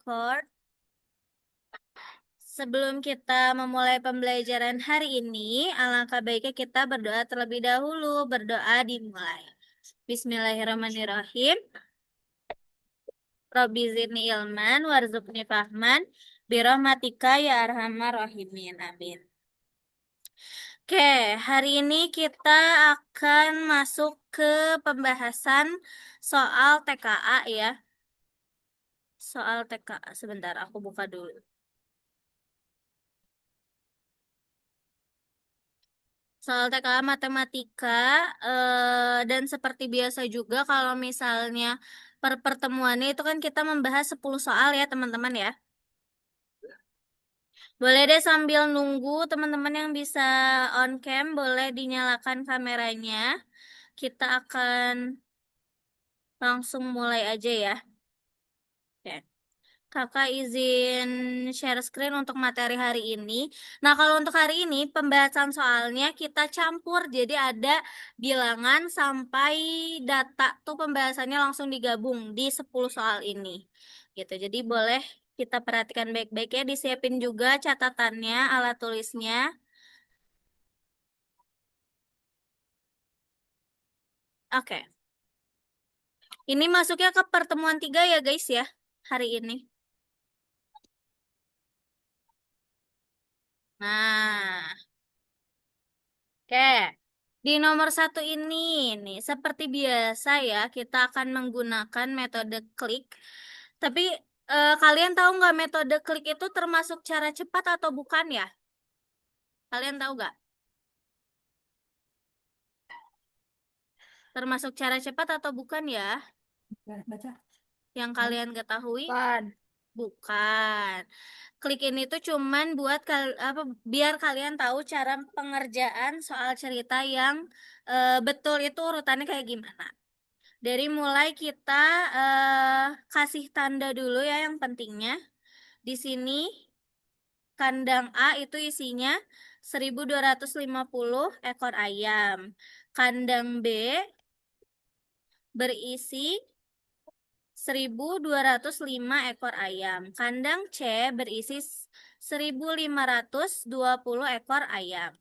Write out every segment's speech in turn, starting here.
record. Sebelum kita memulai pembelajaran hari ini, alangkah baiknya kita berdoa terlebih dahulu. Berdoa dimulai. Bismillahirrahmanirrahim. Robbi zidni ilman warzuqni fahman birahmatika ya arhamar rahimin. Amin. Oke, hari ini kita akan masuk ke pembahasan soal TKA ya. Soal TKA, sebentar aku buka dulu. Soal TKA matematika, dan seperti biasa juga kalau misalnya per pertemuannya itu kan kita membahas 10 soal ya teman-teman ya. Boleh deh sambil nunggu teman-teman yang bisa on cam boleh dinyalakan kameranya. Kita akan langsung mulai aja ya. Oke. Kakak izin share screen untuk materi hari ini. Nah, kalau untuk hari ini pembahasan soalnya kita campur. Jadi ada bilangan sampai data tuh pembahasannya langsung digabung di 10 soal ini. Gitu. Jadi boleh kita perhatikan baik-baik ya, disiapin juga catatannya, alat tulisnya. Oke. Ini masuknya ke pertemuan 3 ya guys ya, hari ini. Nah, oke. Di nomor 1 ini nih, seperti biasa ya, kita akan menggunakan metode klik. Tapi kalian tahu nggak metode klik itu termasuk cara cepat atau bukan ya? Kalian tahu nggak? Termasuk cara cepat atau bukan ya? Baca. Yang kalian ketahui? Bukan. Bukan. Klik ini tuh cuman buat biar kalian tahu cara pengerjaan soal cerita yang betul itu urutannya kayak gimana. Dari mulai kita kasih tanda dulu ya yang pentingnya. Di sini kandang A itu isinya 1250 ekor ayam. Kandang B berisi 1205 ekor ayam. Kandang C berisi 1520 ekor ayam.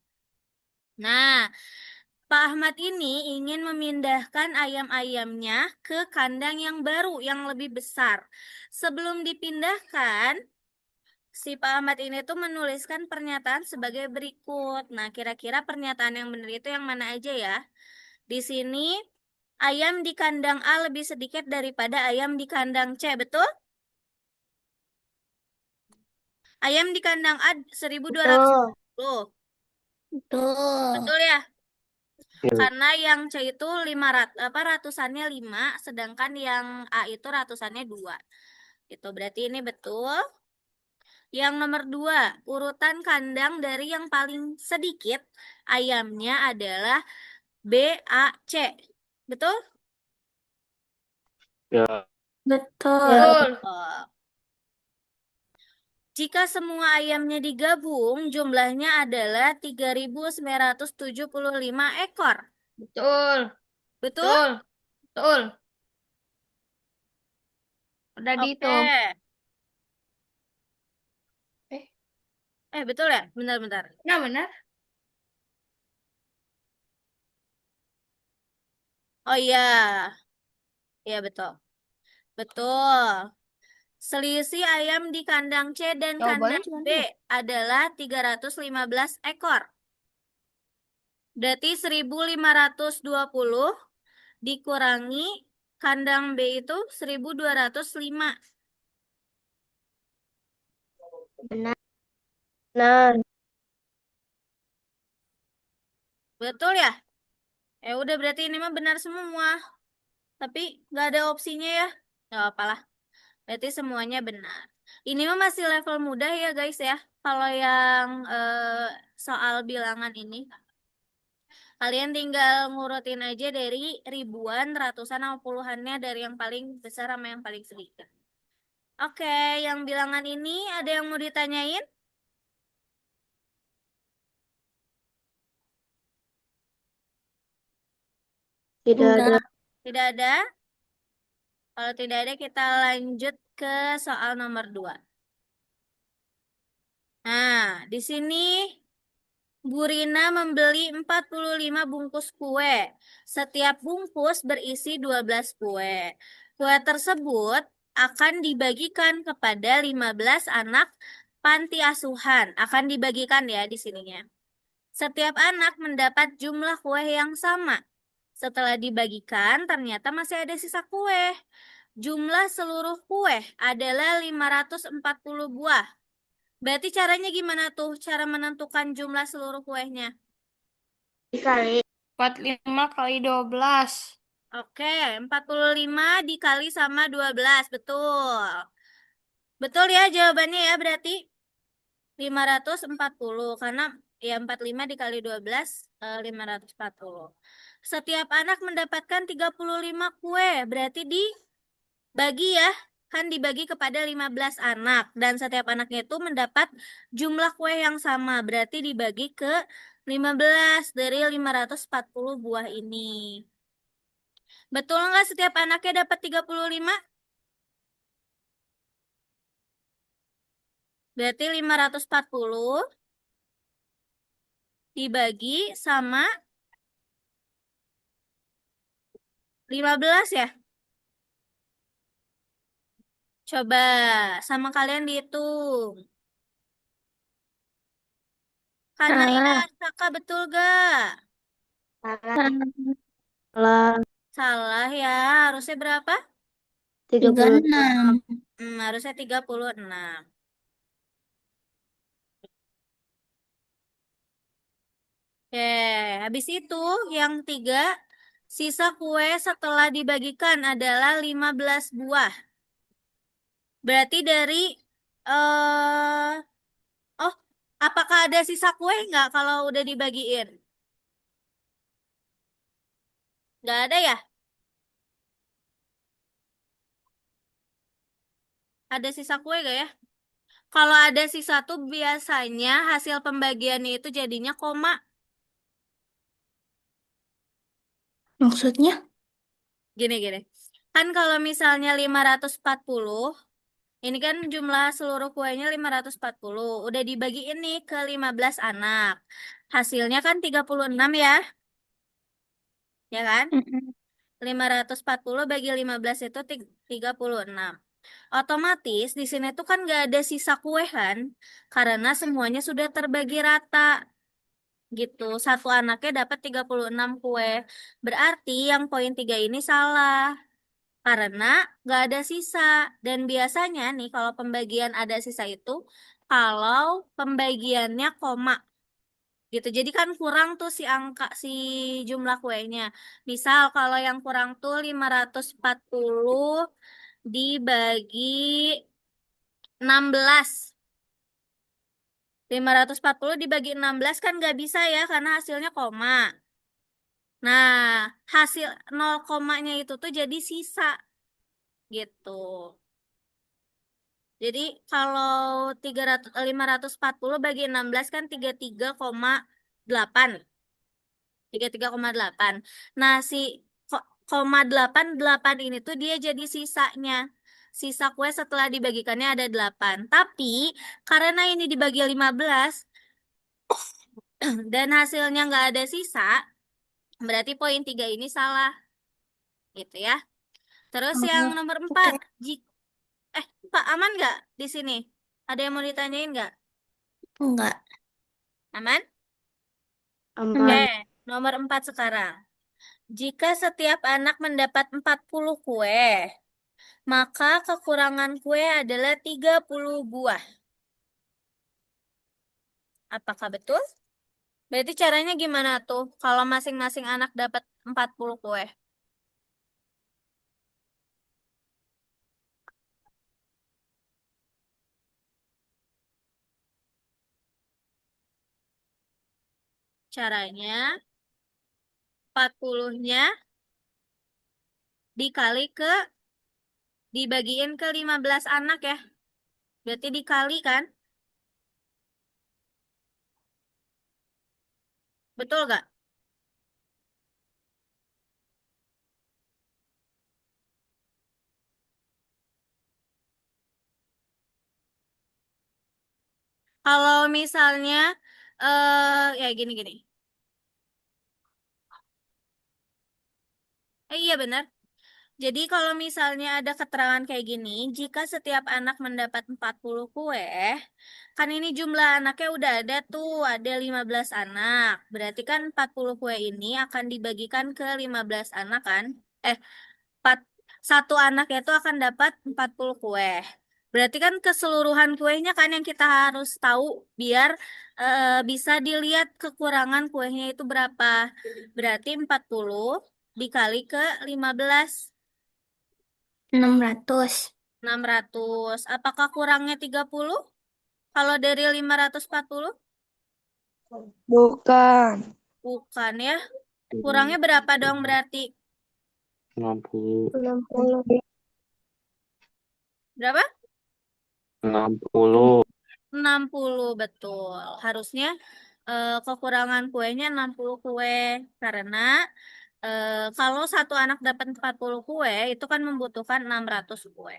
Nah, Pak Ahmad ini ingin memindahkan ayam-ayamnya ke kandang yang baru, yang lebih besar. Sebelum dipindahkan, si Pak Ahmad ini tuh menuliskan pernyataan sebagai berikut. Nah, kira-kira pernyataan yang benar itu yang mana aja ya? Di sini, ayam di kandang A lebih sedikit daripada ayam di kandang C, betul? Ayam di kandang A 1200. Betul. Betul Betul. ya? Ya, Karena yang C itu ratusannya 5, sedangkan yang A itu ratusannya 2. Itu berarti ini betul. Yang nomor 2, urutan kandang dari yang paling sedikit ayamnya adalah B, A, C. Betul? ya, Betul. Oh. Jika semua ayamnya digabung, jumlahnya adalah 3.975 ekor. Betul. Betul? Betul. Betul. Udah Oke. dihitung. Eh, Betul ya? Bentar-bentar. nah benar. Oh iya. Iya betul. Betul. Selisih ayam di kandang C dan Jawabannya kandang cuma B 2. adalah 315 ekor. Berarti 1520 dikurangi kandang B itu 1205. Benar. Benar. Betul ya? Udah berarti ini mah benar semua. Tapi nggak ada opsinya ya. Nggak apalah. Berarti semuanya benar. Ini mah masih level mudah ya guys ya. Kalau yang soal bilangan ini. Kalian tinggal ngurutin aja dari ribuan, ratusan, atau puluhannya dari yang paling besar sama yang paling sedikit. Oke, yang bilangan ini ada yang mau ditanyain? Tidak ada. Tidak ada? Kalau tidak ada kita lanjut ke soal nomor 2. Nah, di sini Bu Rina membeli 45 bungkus kue. Setiap bungkus berisi 12 kue. Kue tersebut akan dibagikan kepada 15 anak panti asuhan. Akan dibagikan ya di sininya. Setiap anak mendapat jumlah kue yang sama. Setelah dibagikan, ternyata masih ada sisa kue. Jumlah seluruh kue adalah 540 buah. Berarti caranya gimana tuh? Cara menentukan jumlah seluruh kuenya? Dikali 45 kali 12. Oke, 45 dikali sama 12. Betul. Betul ya jawabannya ya berarti 540. Karena ya 45 dikali 12, 540. Setiap anak mendapatkan 35 kue. Berarti dibagi ya. Kan dibagi kepada 15 anak. Dan setiap anaknya itu mendapat jumlah kue yang sama. Berarti dibagi ke 15 dari 540 buah ini. Betul nggak setiap anaknya dapat 35? Berarti 540 dibagi sama 15 ya? Coba sama kalian dihitung. Karena iya, Salah. Saka betul gak? Salah. Salah. Salah ya, harusnya berapa? 36. Harusnya 36. Oke, habis itu yang tiga, sisa kue setelah dibagikan adalah 15 buah. Berarti dari, oh, apakah ada sisa kue nggak kalau udah dibagiin? Nggak ada ya? Ada sisa kue gak ya? Kalau ada sisa tuh biasanya hasil pembagiannya itu jadinya koma. Maksudnya? Gini-gini. Kan kalau misalnya 540, ini kan jumlah seluruh kuenya 540. Udah dibagiin nih ke 15 anak. Hasilnya kan 36 ya, ya kan? Mm-mm. 540 bagi 15 itu 36. Otomatis di sini tuh kan nggak ada sisa kue kan? Karena semuanya sudah terbagi rata. Gitu. Satu anaknya dapat 36 kue. Berarti yang poin 3 ini salah. Karena nggak ada sisa. Dan biasanya nih kalau pembagian ada sisa itu, kalau pembagiannya koma. Gitu. Jadi kan kurang tuh si angka, si jumlah kuenya. Misal kalau yang kurang tuh 540 dibagi 16. 540 dibagi 16 kan nggak bisa ya karena hasilnya koma. Nah, hasil 0 komanya itu tuh jadi sisa gitu. Jadi kalau 540 bagi 16 kan 33,8. 33,8. Nah, si koma 8 ini tuh dia jadi sisanya. Sisa kue setelah dibagikannya ada 8. Tapi karena ini dibagi 15 dan hasilnya nggak ada sisa, berarti poin 3 ini salah gitu ya. Terus yang Oh, nomor 4, oke. Pak aman nggak di sini? Ada yang mau ditanyain nggak? Enggak. Aman? Oke, Aman. nomor 4 sekarang. Jika setiap anak mendapat 40 kue, maka kekurangan kue adalah 30 buah. Apakah betul? Berarti caranya gimana tuh kalau masing-masing anak dapat 40 kue? Caranya 40-nya dikali ke dibagiin ke 15 anak ya. Berarti dikali kan? Betul gak? Kalau misalnya, ya gini-gini. Iya benar. Jadi kalau misalnya ada keterangan kayak gini, jika setiap anak mendapat 40 kue, kan ini jumlah anaknya udah ada tuh, ada 15 anak. Berarti kan 40 kue ini akan dibagikan ke 15 anak kan? Eh, 4, satu anak itu akan dapat 40 kue. Berarti kan keseluruhan kuenya kan yang kita harus tahu biar bisa dilihat kekurangan kuenya itu berapa. Berarti 40 dikali ke 15. 600. 600. Apakah kurangnya 30? Kalau dari 540? Bukan. Bukan ya. Kurangnya berapa dong berarti? 60. 60. Berapa? 60. 60 betul. Harusnya kekurangan kuenya 60 kue. Karena kalau satu anak dapat 40 kue, itu kan membutuhkan 600 kue.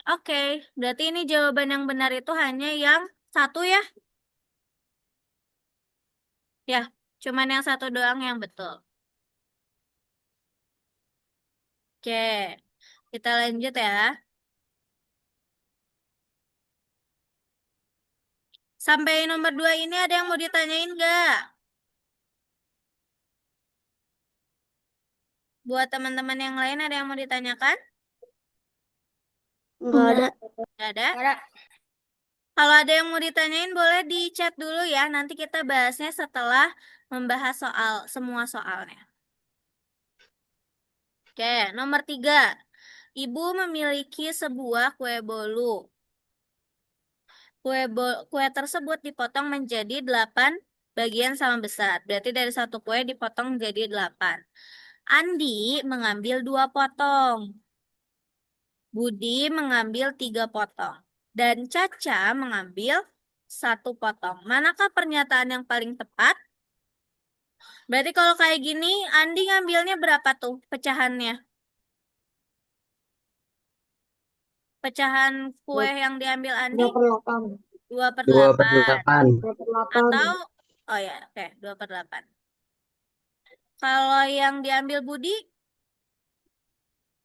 Oke, berarti ini jawaban yang benar itu hanya yang satu ya? Ya, cuman yang satu doang yang betul. Oke, kita lanjut ya. Sampai nomor 2 ini ada yang mau ditanyain nggak? Buat teman-teman yang lain ada yang mau ditanyakan? Enggak ada. Nggak ada? Kalau ada yang mau ditanyain boleh di chat dulu ya. Nanti kita bahasnya setelah membahas soal semua soalnya. Oke, nomor 3. Ibu memiliki sebuah kue bolu. Kue tersebut dipotong menjadi 8 bagian sama besar. Berarti dari satu kue dipotong menjadi 8. Andi mengambil 2 potong. Budi mengambil 3 potong. Dan Caca mengambil 1 potong. Manakah pernyataan yang paling tepat? Berarti kalau kayak gini, Andi ngambilnya berapa tuh pecahannya? Pecahan kue yang diambil Andi 2/8. 2 per 2 per 8. 8. 2/8. Atau, oh ya, oke, 2 per 8. Kalau yang diambil Budi,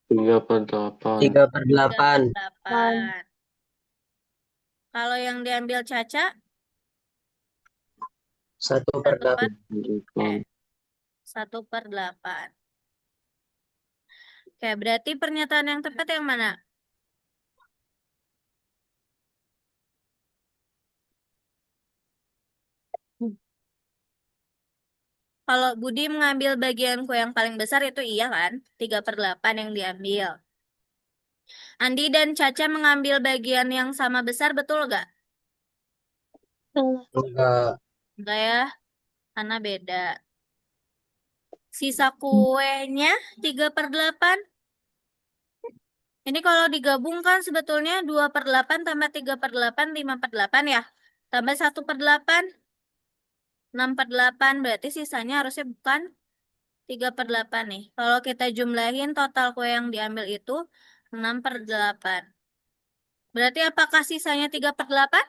3 per 8. 3 per 3 per 8. 8. Kalau yang diambil Caca, 1 per 1 per, 8. eh, 1 per 8. Oke, berarti pernyataan yang tepat yang mana? Kalau Budi mengambil bagian kue yang paling besar itu iya kan? 3 per 8 yang diambil. Andi dan Caca mengambil bagian yang sama besar, betul gak? Enggak. Enggak ya, karena beda. Sisa kuenya 3 per 8. Ini kalau digabungkan sebetulnya 2 per 8 tambah 3 per 8, 5 per 8 ya. Tambah 1 per 8, 6 per 8. Berarti sisanya harusnya bukan 3 per 8 nih. Kalau kita jumlahin total kue yang diambil itu 6 per 8. Berarti apakah sisanya 3 per 8?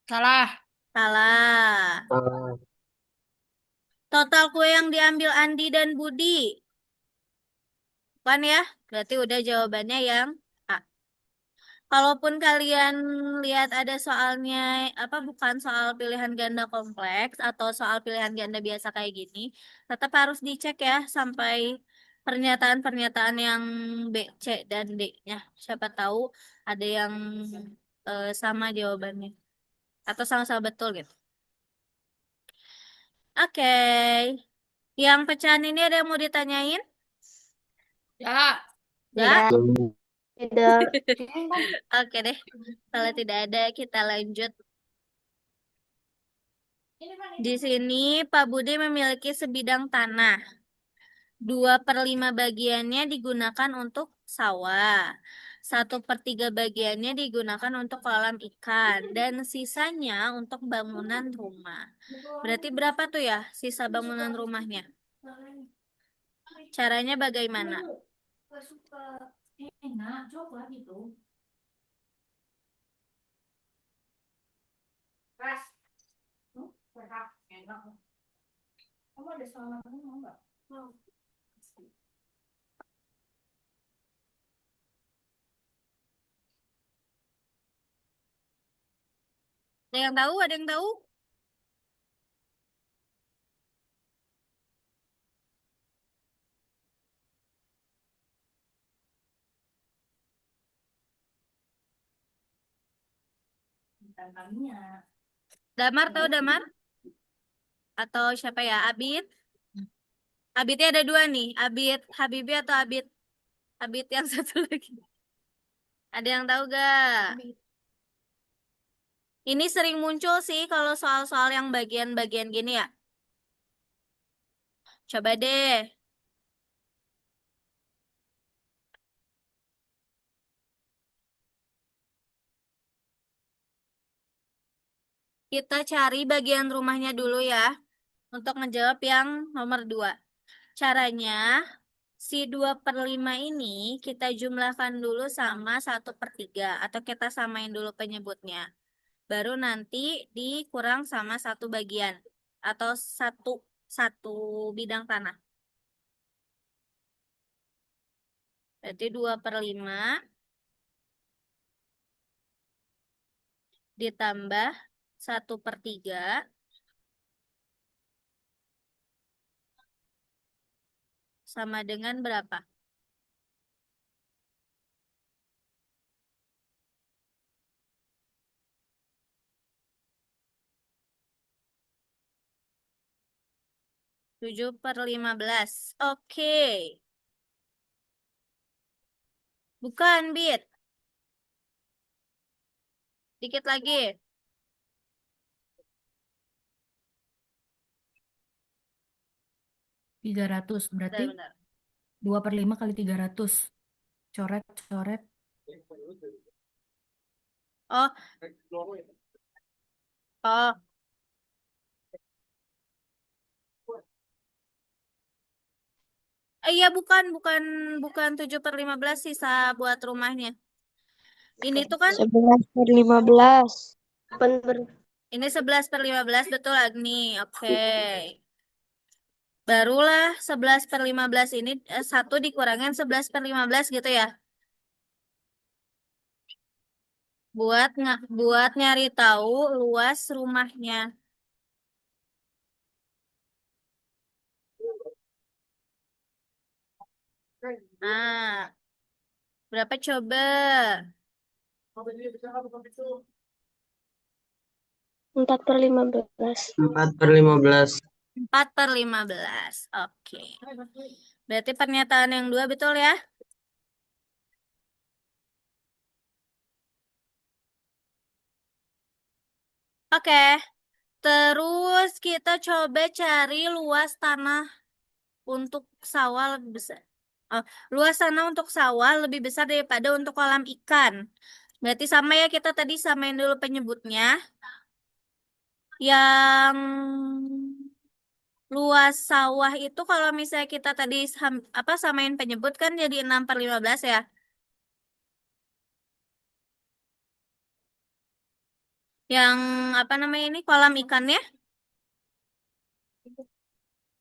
Salah. Salah. Salah. Total kue yang diambil Andi dan Budi. Bukan ya? Berarti udah jawabannya yang A. Kalaupun kalian lihat ada soalnya, apa bukan soal pilihan ganda kompleks atau soal pilihan ganda biasa kayak gini, tetap harus dicek ya sampai pernyataan-pernyataan yang B, C, dan D-nya. Siapa tahu ada yang sama jawabannya atau sama-sama betul gitu. Oke, yang pecahan ini ada yang mau ditanyain? Ya. Enggak? Tidak. Oke deh. Kalau tidak ada, kita lanjut. Di sini Pak Budi memiliki sebidang tanah. 2/5 bagiannya digunakan untuk sawah. 1/3 bagiannya digunakan untuk kolam ikan. Dan sisanya untuk bangunan rumah. Berarti berapa tuh ya sisa bangunan rumahnya? Caranya bagaimana? Ada yang tahu? Ada yang tahu? Damar tahu Damar? Atau siapa ya? Abid? Abidnya ada dua nih. Abid Habibi atau Abid? Abid yang satu lagi. Ada yang tahu gak? Ini sering muncul sih kalau soal-soal yang bagian-bagian gini ya. Coba deh. Kita cari bagian rumahnya dulu ya. Untuk ngejawab yang nomor 2. Caranya, si 2/5 ini kita jumlahkan dulu sama 1/3. Atau kita samain dulu penyebutnya. Baru nanti dikurang sama satu bagian. Atau satu bidang tanah. Berarti 2/5 ditambah 1/3 sama dengan berapa? 7/15. Oke. Bukan, Bit. Dikit lagi. 300 berarti Bentar. 2/5 kali 300. Coret. Oh, oh. Iya, bukan 7/15 sisa buat rumahnya. Ini tuh kan, 11/15. ini 11/15 betul Agni. Oke. Barulah 11/15 ini 1 dikurangin 11/15 gitu ya. Buat nyari tahu luas rumahnya. Nah, berapa coba? 4/15. 4/15. 4/15. Oke. Berarti pernyataan yang 2 betul ya? Oke. Terus kita coba cari luas tanah untuk sawah lebih besar. Oh, luas tanah untuk sawah lebih besar daripada untuk kolam ikan. Berarti sama ya, kita tadi samain dulu penyebutnya. Yang luas sawah itu kalau misalnya kita tadi samain penyebut kan jadi 6/15 ya. Yang apa namanya ini kolam ikannya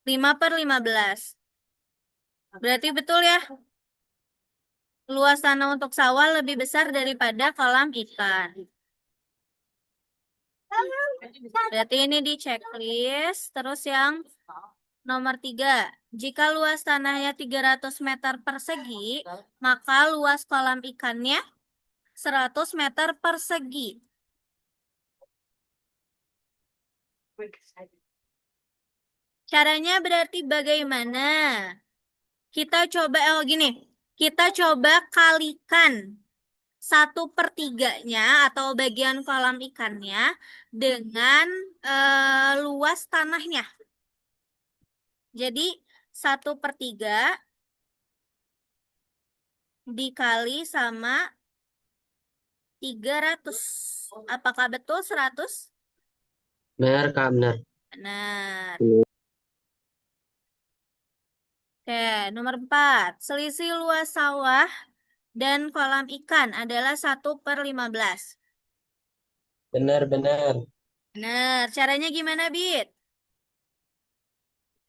5/15. Berarti betul ya. Luas tanah untuk sawah lebih besar daripada kolam ikan. Berarti ini di checklist. Terus yang nomor 3. Jika luas tanahnya 300 meter persegi, maka luas kolam ikannya 100 meter persegi. Caranya berarti bagaimana? Kita coba, gini. Kita coba kalikan 1/3-nya atau bagian kolam ikannya dengan luas tanahnya. Jadi 1/3 dikali sama 300. Apakah betul 100? Benar, Kak, benar. Benar. Oke, nomor 4. Selisih luas sawah dan kolam ikan adalah 1/15. Benar. Benar. Caranya gimana, Bit?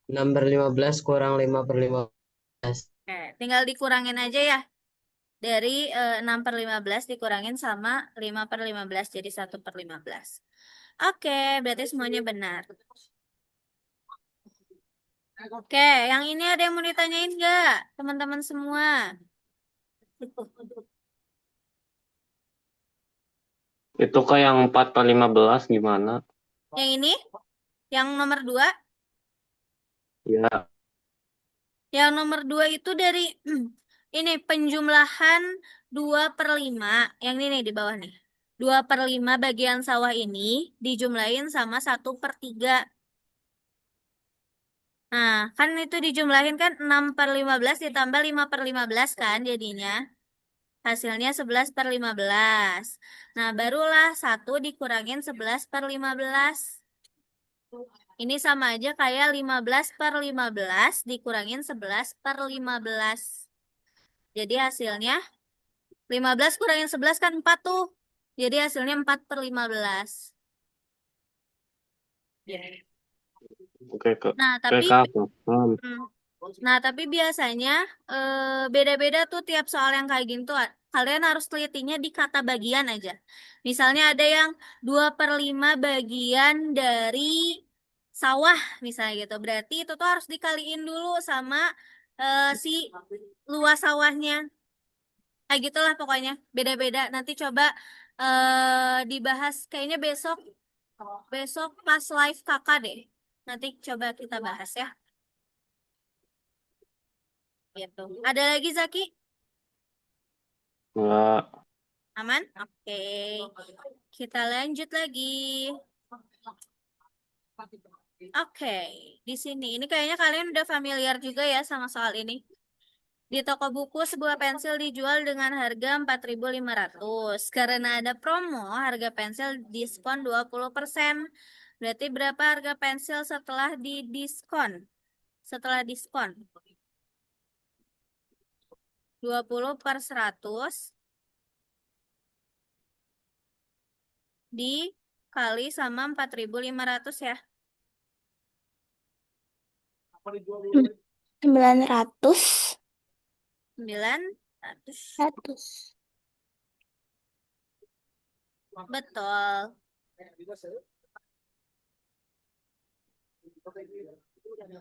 6 per 15 kurang 5 per 15. Oke, tinggal dikurangin aja ya. Dari 6 per 15 dikurangin sama 5 per 15 jadi 1/15. Oke, berarti semuanya benar. Oke, yang ini ada yang mau ditanyain nggak? Teman-teman semua. Itu kak yang 4 per 15 gimana? Yang ini? Yang nomor 2? Ya, Yang nomor 2 itu dari ini penjumlahan 2 per 5. Yang ini nih di bawah nih. 2 per 5 bagian sawah ini dijumlahin sama 1/3. Nah, kan itu dijumlahin kan 6 per 15 ditambah 5 per 15 kan jadinya. Hasilnya 11 per 15. Nah, barulah 1 dikurangin 11 per 15. Ini sama aja kayak 15 per 15 dikurangin 11 per 15. Jadi hasilnya 15 kurangin 11 kan 4 tuh. Jadi hasilnya 4 per 15. oke kak. Nah, Oke tapi kak, paham. hmm, nah, tapi biasanya beda-beda tuh tiap soal yang kayak gini tuh. Kalian harus telitinya di kata bagian aja. Misalnya ada yang 2 per 5 bagian dari sawah, misalnya gitu. Berarti itu tuh harus dikaliin dulu sama si luas sawahnya. Kayak gitulah pokoknya. Beda-beda. Nanti coba dibahas kayaknya besok. Besok pas live kakak deh. Nanti coba kita bahas ya. Gitu. Ada lagi Zaki? Enggak. Aman? Oke. Kita lanjut lagi. Oke, di sini. Ini kayaknya kalian udah familiar juga ya sama soal ini. Di toko buku sebuah pensil dijual dengan harga 4.500. Karena ada promo, harga pensil diskon 20%. Berarti berapa harga pensil setelah didiskon? Setelah diskon. 20 per 100 dikali sama 4.500 ya. 900. 900. Betul.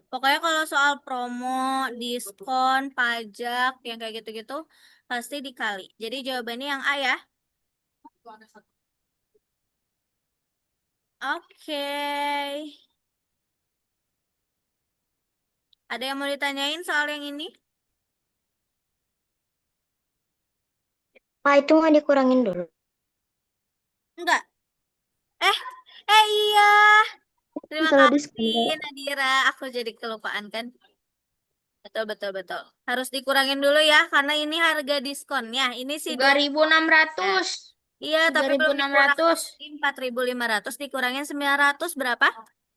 Pokoknya kalau soal promo, diskon, pajak, yang kayak gitu-gitu, pasti dikali. Jadi jawabannya yang A ya. Oke. Ada yang mau ditanyain soal yang ini? Ah, itu nggak dikurangin dulu. Enggak. Eh, iya. Terima Kalau kasih diskon. Nadira. Aku jadi kelupaan kan. Betul, betul, betul. Harus dikurangin dulu ya, karena ini harga diskonnya. Ini sih 3.600. Iya, tapi belum 3.600. dikurangin 4.500 dikurangin 900 berapa?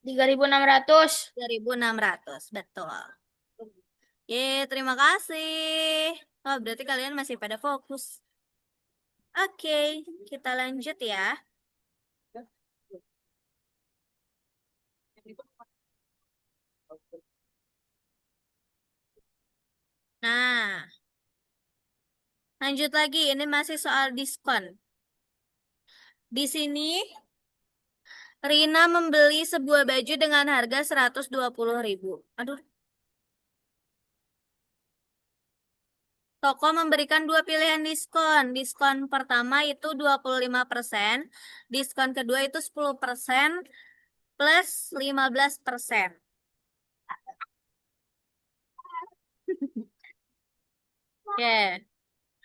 3.600. 3.600, betul. Terima kasih. Oh, berarti kalian masih pada fokus. Oke, kita lanjut ya. Nah, lanjut lagi. Ini masih soal diskon. Di sini, Rina membeli sebuah baju dengan harga 120.000. Aduh, toko memberikan dua pilihan diskon. Diskon pertama itu 25%, diskon kedua itu 10% plus 15%. Oke.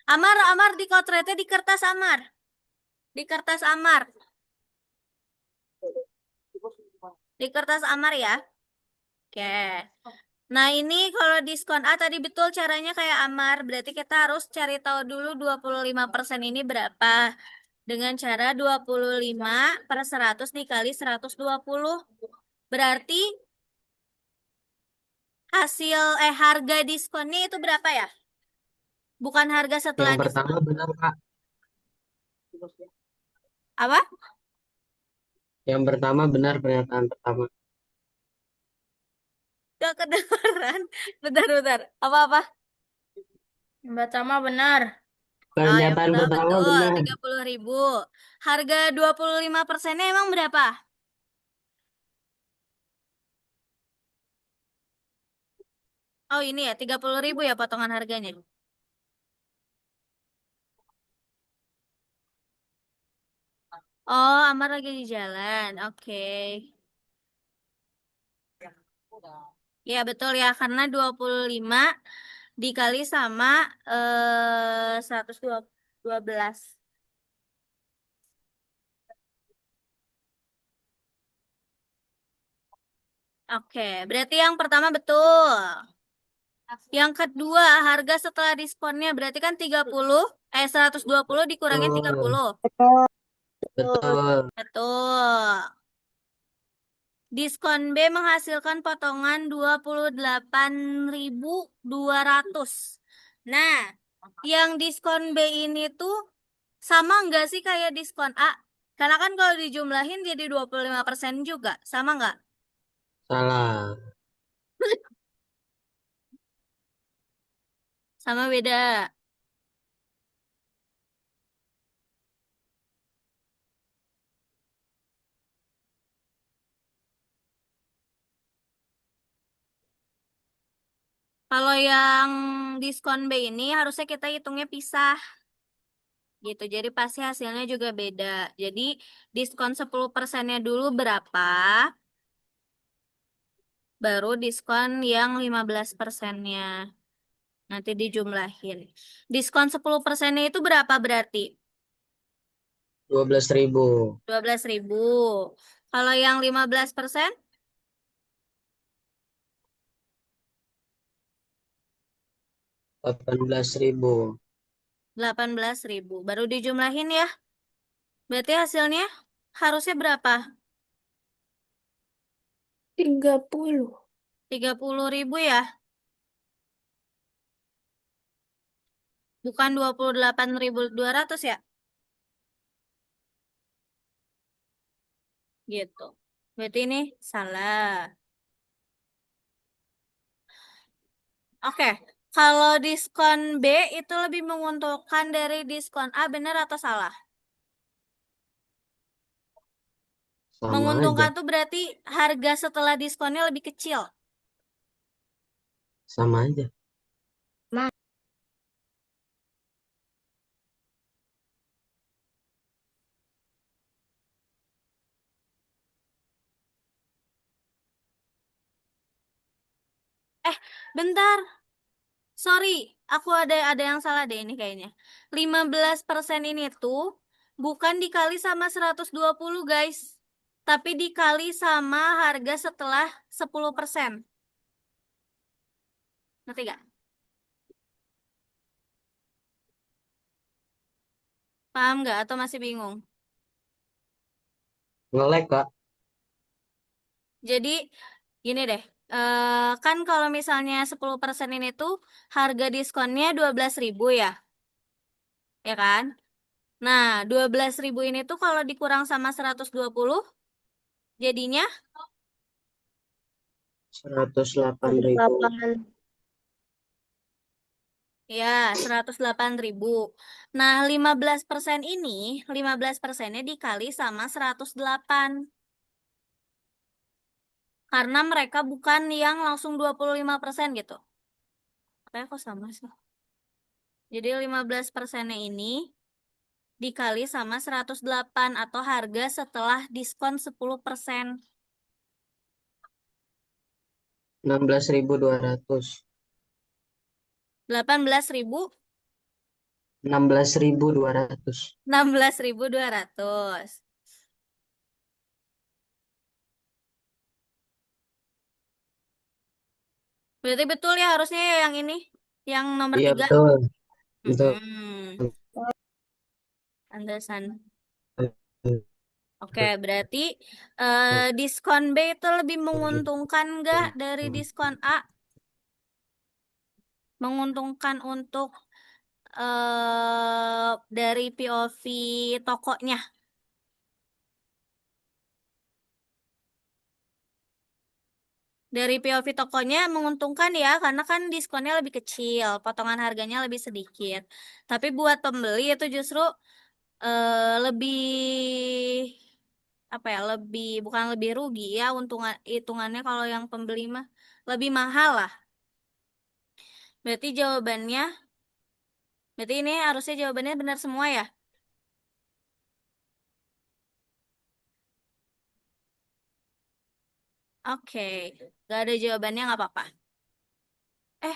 Amar, di kotretnya di kertas Amar. Di kertas Amar. Di kertas Amar ya. Oke. Nah, ini kalau diskon A tadi betul caranya kayak Amar. Berarti kita harus cari tahu dulu 25% ini berapa. Dengan cara 25 per 100 dikali 120. Berarti harga diskonnya itu berapa ya? Bukan harga Yang setelah pertama diskon. benar, Kak. Apa? Yang pertama benar pernyataan pertama. Gak kedengeran. Bentar. Apa-apa? Yang pertama benar. Oh, yang Pernyataan pertama pertama betul, benar. 30.000. Harga 25%-nya emang berapa? Oh, ini ya, 30.000 ya potongan harganya. Oh, Amar lagi di jalan. Oke. Ya, betul ya, karena 25 dikali sama 112. Oke, berarti yang pertama betul. Yang kedua, harga setelah diskonnya berarti kan 120 dikurangin Betul. 30. Betul. Betul. Diskon B menghasilkan potongan 28.200. Nah, yang diskon B ini tuh sama nggak sih kayak diskon A? Karena kan kalau dijumlahin jadi 25% juga. Sama nggak? Salah. Sama beda. Kalau yang diskon B ini harusnya kita hitungnya pisah gitu. Jadi pasti hasilnya juga beda. Jadi diskon 10%-nya dulu berapa? Baru diskon yang 15%-nya. Nanti dijumlahin. Diskon 10%-nya itu berapa berarti? 12.000. 12.000. Kalau yang 15%? 18.000. 18.000. Baru dijumlahin ya. Berarti hasilnya harusnya berapa? 30. 30.000 ya? Bukan 28.200 ya? Gitu. Berarti ini salah. Oke. Kalau diskon B itu lebih menguntungkan dari diskon A, benar atau salah? Sama aja. Menguntungkan tuh berarti harga setelah diskonnya lebih kecil. Sama aja. Eh, bentar. Sorry, aku ada yang salah deh ini kayaknya. 15% ini tuh bukan dikali sama 120 guys. Tapi dikali sama harga setelah 10%. Ngerti gak? Paham gak atau masih bingung? Ngelek, Kak. Jadi gini deh. Kan kalau misalnya 10% ini tuh harga diskonnya 12.000 ya. Ya kan? Nah, 12.000 ini tuh kalau dikurang sama 120 jadinya 108.000. ya 108.000. Nah, 15% ini, 15%-nya dikali sama 108. Karena mereka bukan yang langsung 25% gitu. Kayak kok sama sih? Jadi 15%-nya ini dikali sama 108 atau harga setelah diskon 10%. 16.200. 18.000, 16.200. 16.200. Berarti betul ya harusnya ya yang ini, yang nomor Iya, 3. betul. Betul. Mm-mm. Andersan. Oke, berarti diskon B itu lebih menguntungkan nggak dari diskon A? Menguntungkan untuk dari POV tokonya. Dari POV tokonya menguntungkan ya, karena kan diskonnya lebih kecil, potongan harganya lebih sedikit. Tapi buat pembeli itu justru lebih apa ya, lebih bukan lebih rugi ya, hitungannya kalau yang pembeli mah lebih mahal lah. Berarti jawabannya, berarti ini harusnya jawabannya benar semua ya? Oke, gak ada jawabannya nggak apa-apa. Eh,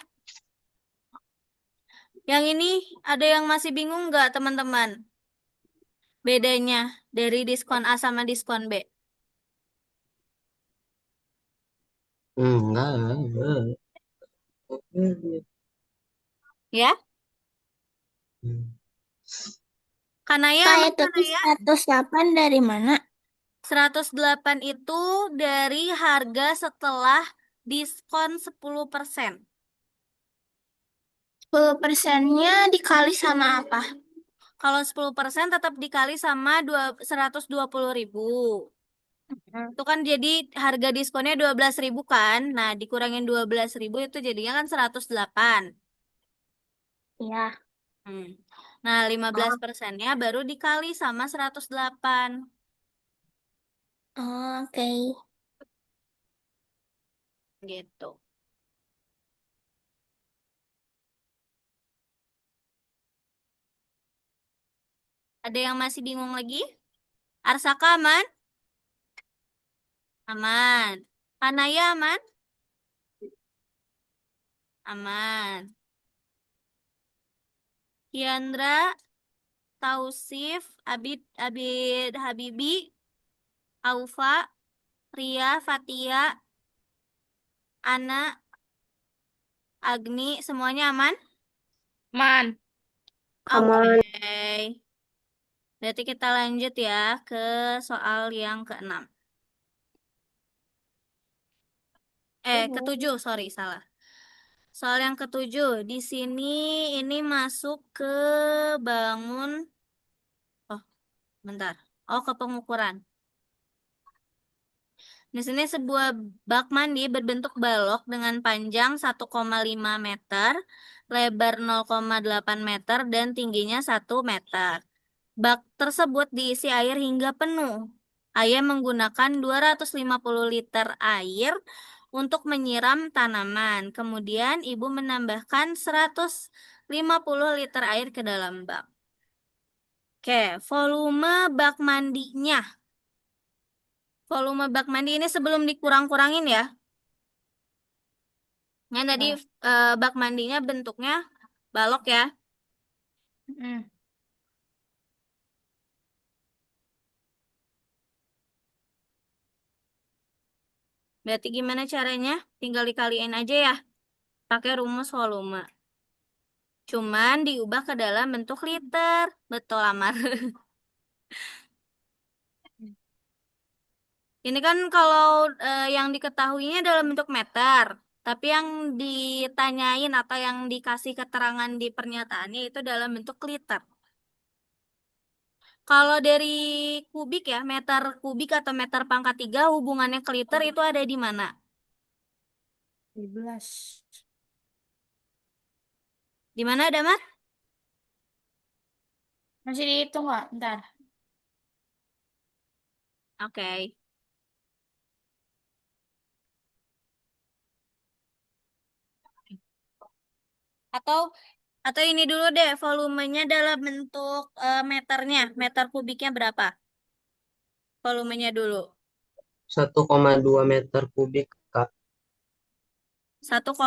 yang ini ada yang masih bingung nggak teman-teman? Bedanya dari diskon A sama diskon B? Enggak. Ya, Kanaya Kayak aman tadi Kanaya? 108 dari mana? 108 itu dari harga setelah diskon 10%. 10%-nya dikali sama apa? Kalau 10% tetap dikali sama 120.000. Itu kan jadi harga diskonnya 12.000 kan. Nah, dikurangin 12.000 itu jadinya kan 108. Ya. Hmm. Nah, 15%-nya baru dikali sama 108. Oke. Gitu. Ada yang masih bingung lagi? Arsaka aman? Aman. Anaya aman? Aman. Yandra, Tausif, Abid Habibi, Aufa, Ria, Fatia, Ana, Agni, semuanya aman? Man. Oke. Berarti kita lanjut ya ke soal yang keenam. Ketujuh, sorry, salah. Soal yang ketujuh, di sini ini masuk ke bangun, oh, bentar. Oh, ke pengukuran. Di sini sebuah bak mandi berbentuk balok dengan panjang 1,5 meter, lebar 0,8 meter, dan tingginya 1 meter. Bak tersebut diisi air hingga penuh. Ayah menggunakan 250 liter air untuk menyiram tanaman. Kemudian ibu menambahkan 150 liter air ke dalam bak. Oke, volume bak mandinya. Volume bak mandi ini sebelum dikurang-kurangin ya. Yang tadi bak mandinya bentuknya balok ya. Berarti gimana caranya? Tinggal dikaliin aja ya. Pakai rumus volume. Cuman diubah ke dalam bentuk liter. Betul, Amar. Ini kan kalau yang diketahuinya dalam bentuk meter. Tapi yang ditanyain atau yang dikasih keterangan di pernyataannya itu dalam bentuk liter. Kalau dari kubik ya, meter kubik atau meter pangkat 3 hubungannya ke liter itu ada di mana? 12. Di mana ada, Mar? Masih dihitung nggak? Bentar. Oke. Atau atau ini dulu deh, volumenya dalam bentuk meternya. Meter kubiknya berapa? Volumenya dulu. 1,2 meter kubik, Kak. 1,2.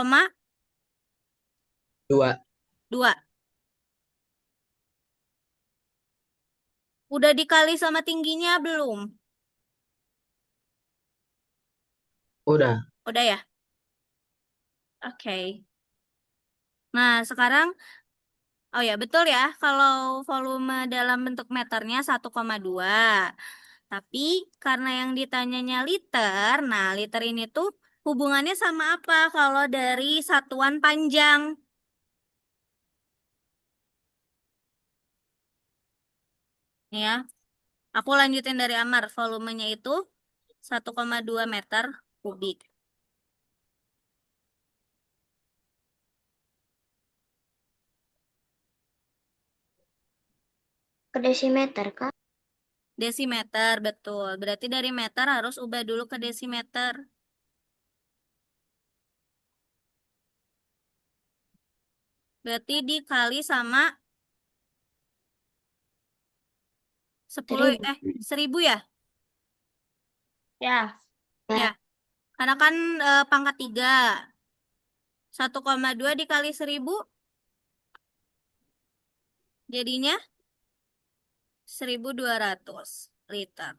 2. Udah dikali sama tingginya belum? Udah. Udah ya? Oke. Nah, sekarang, oh ya betul ya, kalau volume dalam bentuk meternya 1,2. Tapi karena yang ditanyanya liter, nah liter ini tuh hubungannya sama apa kalau dari satuan panjang? Nih ya, aku lanjutin dari Amar. Volumenya itu 1,2 meter kubik. Ke desimeter, Kak. Desimeter, betul. Berarti dari meter harus ubah dulu ke desimeter. Berarti dikali sama 10, 1000 ya? Ya. Ya. Karena kan pangkat 3. 1,2 dikali 1000 jadinya 1200 liter.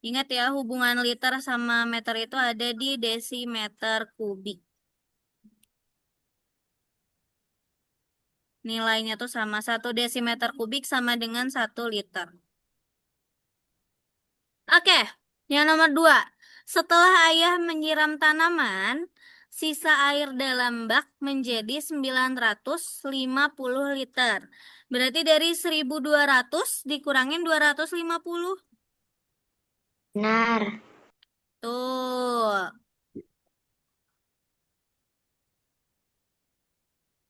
Ingat ya, hubungan liter sama meter itu ada di desimeter kubik. Nilainya tuh sama. 1 desimeter kubik sama dengan 1 liter. Oke, yang nomor 2. Setelah ayah menyiram tanaman, sisa air dalam bak menjadi 950 liter. Berarti dari 1200 dikurangin 250. Benar. Tuh.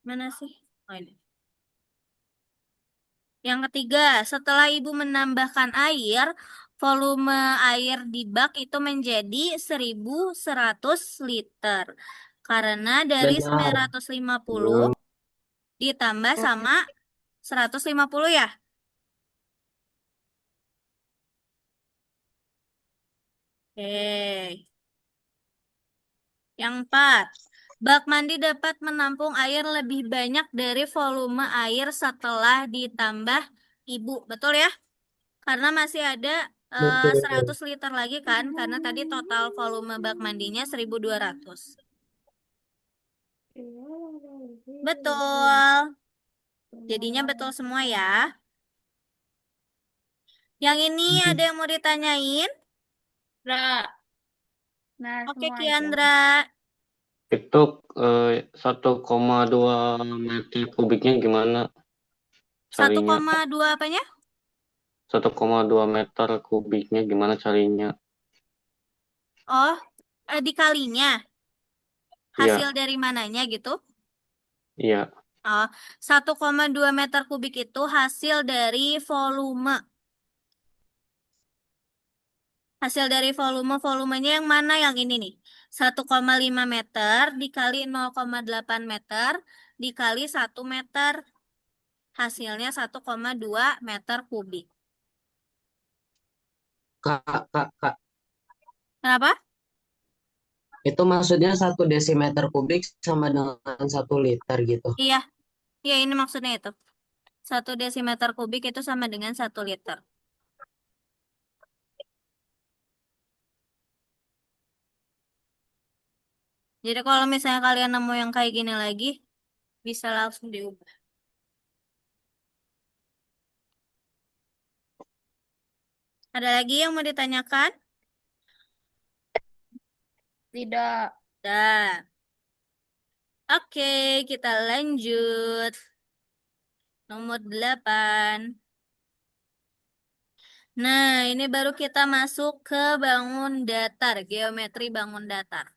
Mana sih? Oh, ini. Yang ketiga, setelah ibu menambahkan air, volume air di bak itu menjadi 1100 liter. Karena dari Benar. 950 ditambah sama 150 ya. Oke. Yang 4, bak mandi dapat menampung air lebih banyak dari volume air setelah ditambah ibu. Betul ya? Karena masih ada Betul. 100 liter lagi kan? Karena tadi total volume bak mandinya 1200. Betul. Jadinya betul semua ya. Yang ini ada yang mau ditanyain? Nah, nah Oke, semua itu. Kiandra. Itu 1,2 meter kubiknya gimana carinya? 1,2 apanya? 1,2 meter kubiknya gimana carinya? Oh, dikalinya. Hasil Iya, dari mananya gitu? iya. Oh, 1,2 meter kubik itu hasil dari volume. Hasil dari volumenya yang mana yang ini nih? 1,5 meter dikali 0,8 meter dikali 1 meter. Hasilnya 1,2 meter kubik. Kak. Kenapa? Itu maksudnya 1 desimeter kubik sama dengan 1 liter gitu. Iya, iya ini maksudnya itu. 1 desimeter kubik itu sama dengan 1 liter. Jadi kalau misalnya kalian nemu yang kayak gini lagi, bisa langsung diubah. Ada lagi yang mau ditanyakan? Tidak. Dah. Oke, kita lanjut. Nomor 8. Nah, ini baru kita masuk ke bangun datar, geometri bangun datar.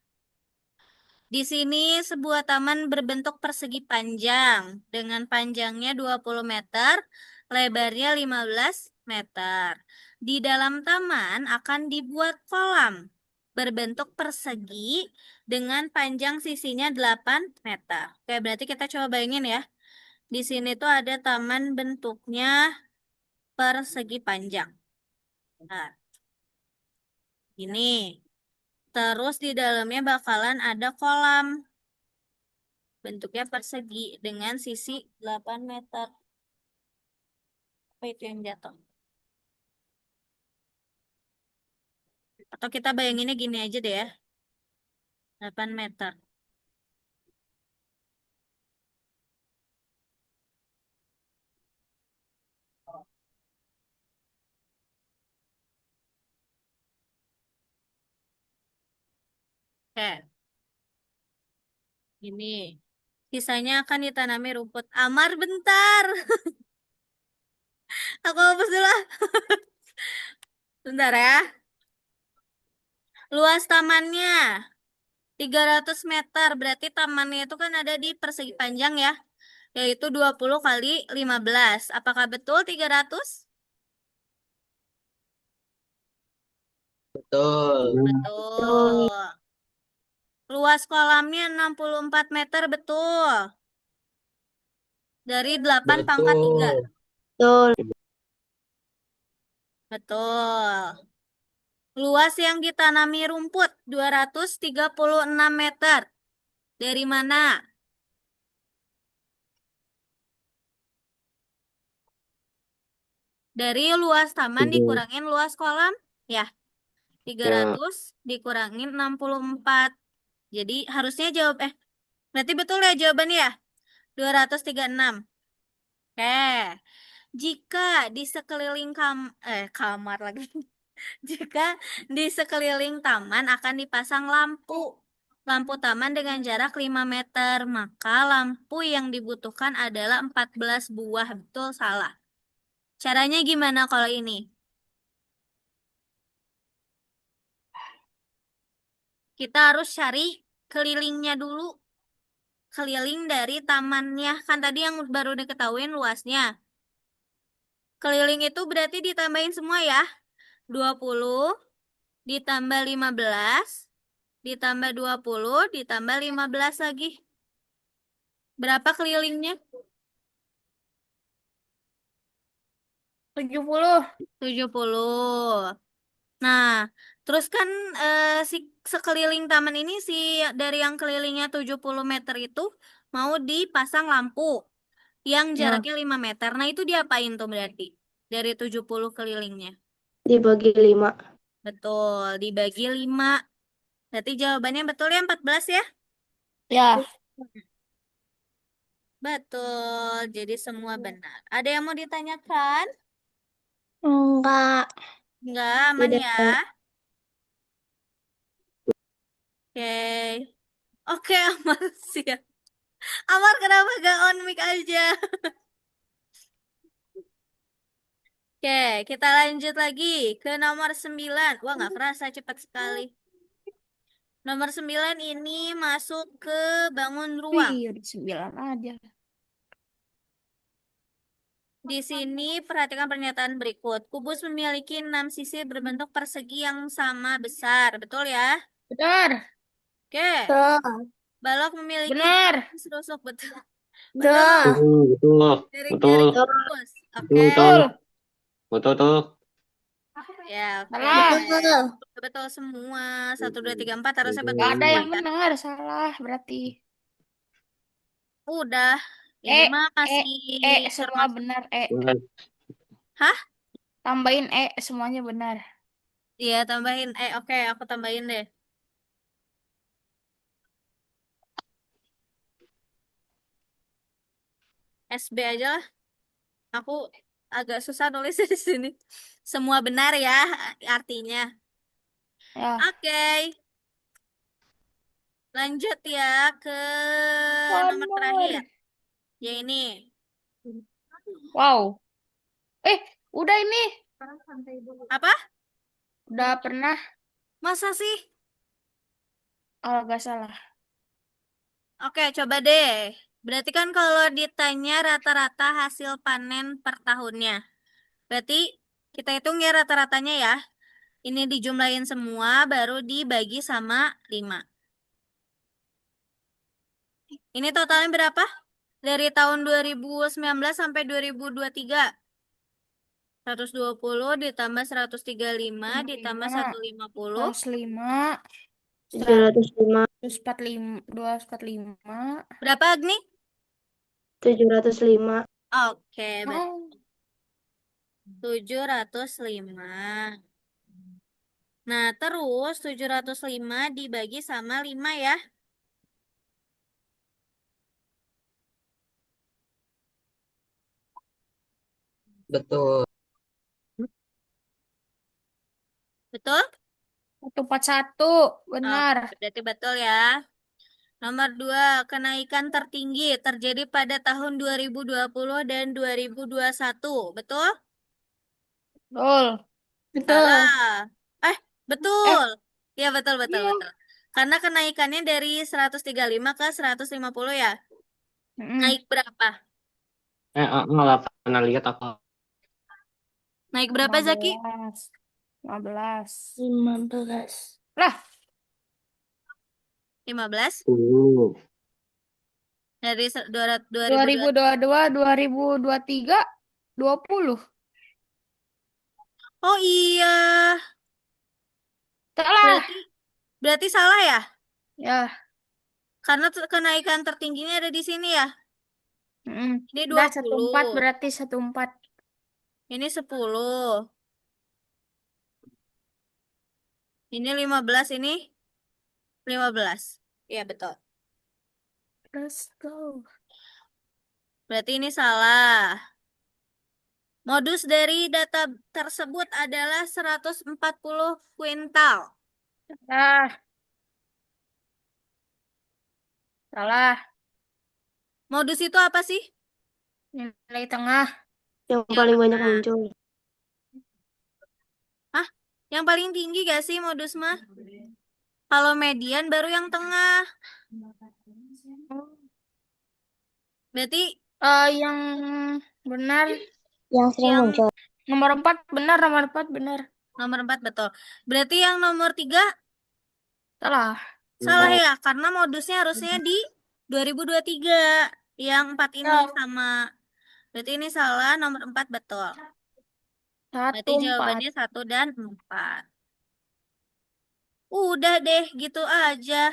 Di sini sebuah taman berbentuk persegi panjang dengan panjangnya 20 meter, lebarnya 15 meter. Di dalam taman akan dibuat kolam berbentuk persegi dengan panjang sisinya 8 meter. Oke, berarti kita coba bayangin ya. Di sini tuh ada taman bentuknya persegi panjang. Nah, ini. Terus di dalamnya bakalan ada kolam. Bentuknya persegi dengan sisi 8 meter. Apa itu yang jatuh? Atau kita bayanginnya gini aja deh ya. 8 meter. Oke, ini. Sisanya akan ditanami rumput. Amar bentar. Aku hapus dulu. Bentar ya. Luas tamannya 300 meter. Berarti tamannya itu kan ada di persegi panjang ya. Yaitu 20 kali 15. Apakah betul 300? Betul. Betul. Luas kolamnya 64 meter, betul. Dari 8 pangkat 3. Betul. Betul. Betul. Luas yang ditanami rumput 236 meter. Dari mana? Dari luas taman Tiga. dikurangin luas kolam. Ya, Ya, 300 dikurangin 64. Jadi harusnya berarti betul ya jawabannya ya? 236. Oke. Jika di sekeliling kamar lagi. Jika di sekeliling taman akan dipasang lampu. Lampu taman dengan jarak 5 meter, maka lampu yang dibutuhkan adalah 14 buah. Betul, salah. Caranya gimana kalau ini? Kita harus cari kelilingnya dulu. Keliling dari tamannya. Kan tadi yang baru diketahuin luasnya. Keliling itu berarti ditambahin semua ya. 20 ditambah 15 ditambah 20 ditambah 15 lagi. Berapa kelilingnya? 70. 70. Nah, terus kan si sekeliling taman ini dari yang kelilingnya 70 meter itu mau dipasang lampu yang Ya. jaraknya 5 meter. Nah, itu diapain tuh berarti? Dari 70 kelilingnya. Dibagi 5. Betul, dibagi 5. Berarti jawabannya betul ya 14 ya? Ya. Betul, jadi semua benar. Ada yang mau ditanyakan? Enggak. Enggak, aman Tidak. ya? Oke. Oke, Amar siap. Amar kenapa gak on mic aja? Oke, kita lanjut lagi ke nomor 9. Wah, nggak kerasa cepat sekali. Nomor 9 ini masuk ke bangun ruang. Wih, udah 9 aja. Di sini perhatikan pernyataan berikut. Kubus memiliki 6 sisi berbentuk persegi yang sama besar. Betul ya? Benar. Oke. Betul. Balok memiliki Benar. garis rusuk. Betul. Betul. betul, betul, Jaring-jaring betul, kubus. Oke. betul, betul, betul. Ya, oke. Salah. Betul. Betul semua. 1, 2, 3, 4 harusnya betul Gak ada semua yang ya. benar. Salah berarti. Udah. Ini mah masih Semua termasuk. benar. Hah? Tambahin semuanya benar. Iya, tambahin. Oke, aku tambahin deh. SB aja lah. Aku agak susah nulis di sini. Semua benar ya artinya. Ya. Oke, lanjut ya ke nomor Benar. terakhir. Ya ini. Wow. Udah ini. Apa? Udah pernah. Masa sih? Kalau gak salah. Oke, coba deh. Berarti kan kalau ditanya rata-rata hasil panen per tahunnya. Berarti kita hitung ya rata-ratanya ya. Ini dijumlahin semua baru dibagi sama 5. Ini totalnya berapa? Dari tahun 2019 sampai 2023. 120 ditambah 135 ditambah 150. 105. 705. 245. Berapa, Agni? 705. Oke, betul. 705. Nah, terus 705 dibagi sama 5 ya. Betul. Betul? 141. Benar. Oke, berarti betul ya. Nomor 2, kenaikan tertinggi terjadi pada tahun 2020 dan 2021. Betul? Betul. Salah. Betul. Ya, betul, betul, Iya. betul. Karena kenaikannya dari 135 ke 150 ya. Naik berapa? Nggak pernah lihat apa. Naik berapa, Zaki? 15. 15. Lah, 15 dari 2000. 2022, 2023, 20. Oh iya, Salah. berarti salah ya? Ya. Karena kenaikan tertingginya ada di sini ya. Ini Udah 14 20. berarti 14. Ini 10. Ini 15, ini 15. Iya, betul. Let's go. Berarti ini salah. Modus dari data tersebut adalah 140 kuintal. Salah. Modus itu apa sih? Nilai tengah. Yang paling banyak muncul. Hah? Yang paling tinggi gak sih modus mah? Kalau median baru yang tengah. Berarti Yang benar Yang sering yang muncul. nomor 4 benar, nomor 4 benar. nomor 4 betul. Berarti yang nomor 3 Salah. salah ya, karena modusnya harusnya di 2023. Yang 4 ini sama. Berarti ini salah, nomor 4 betul. Berarti 1, 4. jawabannya 1 dan 4. Udah deh, gitu aja.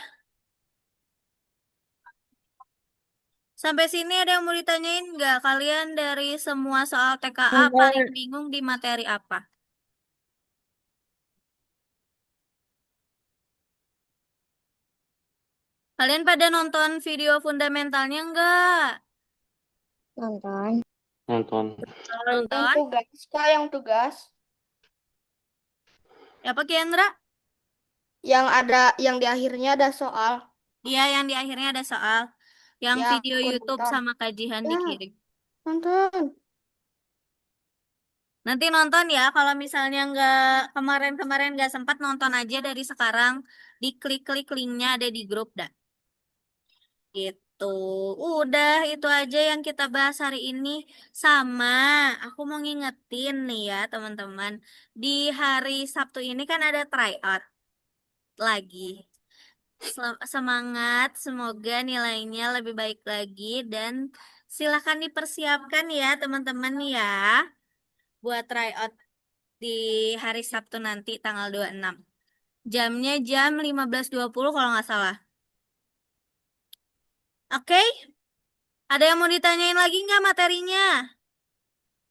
Sampai sini ada yang mau ditanyain nggak? Kalian dari semua soal TKA paling bingung di materi apa? Kalian pada nonton video fundamentalnya nggak? Nonton. Nonton. Nonton? Tugas. Yang tugas. Apa Kendra? Yang ada, yang di akhirnya ada soal. Iya, yang di akhirnya ada soal. Yang Ya, video aku YouTube nonton. sama kajian Ya. dikirim. Nonton. Nanti nonton ya, kalau misalnya nggak kemarin-kemarin nggak sempat nonton aja dari sekarang, diklik-klik linknya ada di grup dah. Gitu. Udah, itu aja yang kita bahas hari ini. Sama, aku mau ngingetin nih ya teman-teman. Di hari Sabtu ini kan ada tryout lagi. Semangat, semoga nilainya lebih baik lagi dan silakan dipersiapkan ya teman-teman ya buat tryout di hari Sabtu nanti tanggal 26. Jamnya jam 15.20 kalau nggak salah. Oke? Ada yang mau ditanyain lagi nggak materinya?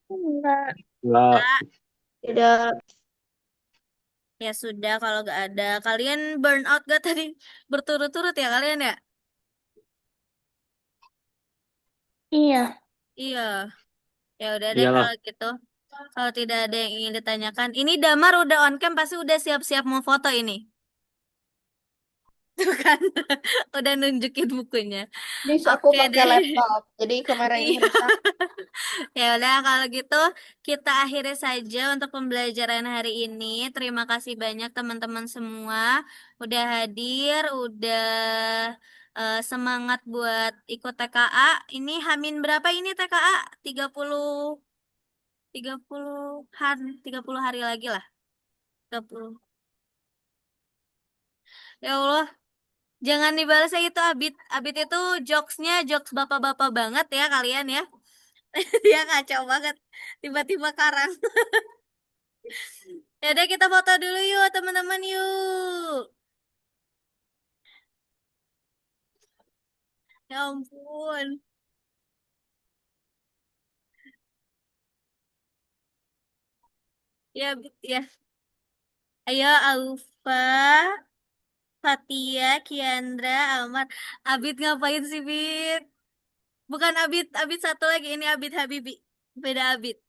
Enggak. Nggak. Tidak. Ya sudah, kalau nggak ada. Kalian burn out gak tadi berturut-turut ya kalian ya? Iya. Iya. Ya udah deh Iyalah. kalau gitu. Kalau tidak ada yang ingin ditanyakan. Ini Damar udah on cam pasti udah siap-siap mau foto ini. Tuh kan. Udah nunjukin bukunya. Ini aku Oke pakai deh. laptop, jadi kameranya Iya. rusak. Ya udah kalau gitu kita akhiri saja untuk pembelajaran hari ini. Terima kasih banyak teman-teman semua udah hadir, udah semangat buat ikut TKA. Ini Hamin berapa ini TKA? 30 hari lagi lah. 30. Ya Allah, jangan dibalas ya itu Abid. Abid itu jokesnya jokes bapak-bapak banget ya kalian ya. Dia kacau banget. Tiba-tiba karang. Ya udah kita foto dulu yuk teman-teman yuk. Ya ampun. Ya, ya. Ayo Aufa, Fatia, Kiandra, Amar. Abid ngapain sih, Bid? Bukan Abid, Abid satu lagi. Ini Abid Habibi. Beda Abid.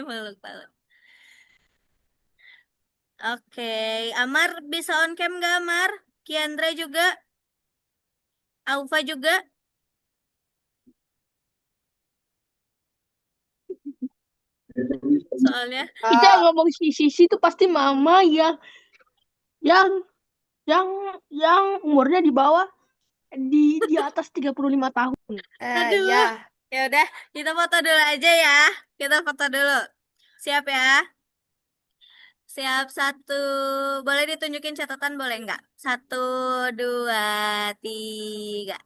Malu banget. Oke, Amar bisa on cam gak, Amar? Kiandra juga? Aufa juga? Soalnya Kita ngomong sisi itu pasti mama yang Yang umurnya di bawah di atas 35 tahun. Aduh. Ya. Ya udah, kita foto dulu aja ya. Kita foto dulu. Siap ya? Siap satu. Boleh ditunjukin catatan boleh nggak? 1, 2, 3.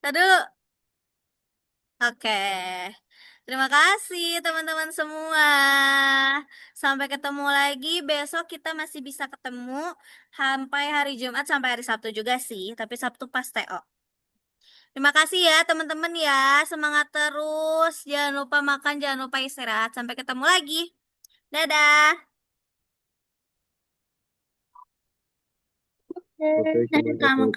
Tadi dulu. Oke. Terima kasih teman-teman semua. Sampai ketemu lagi. Besok kita masih bisa ketemu sampai hari Jumat sampai hari Sabtu juga sih. Tapi Sabtu pas TO. Terima kasih ya teman-teman ya. Semangat terus. Jangan lupa makan, jangan lupa istirahat. Sampai ketemu lagi. Dadah. Oke, Dadah, terima kasih.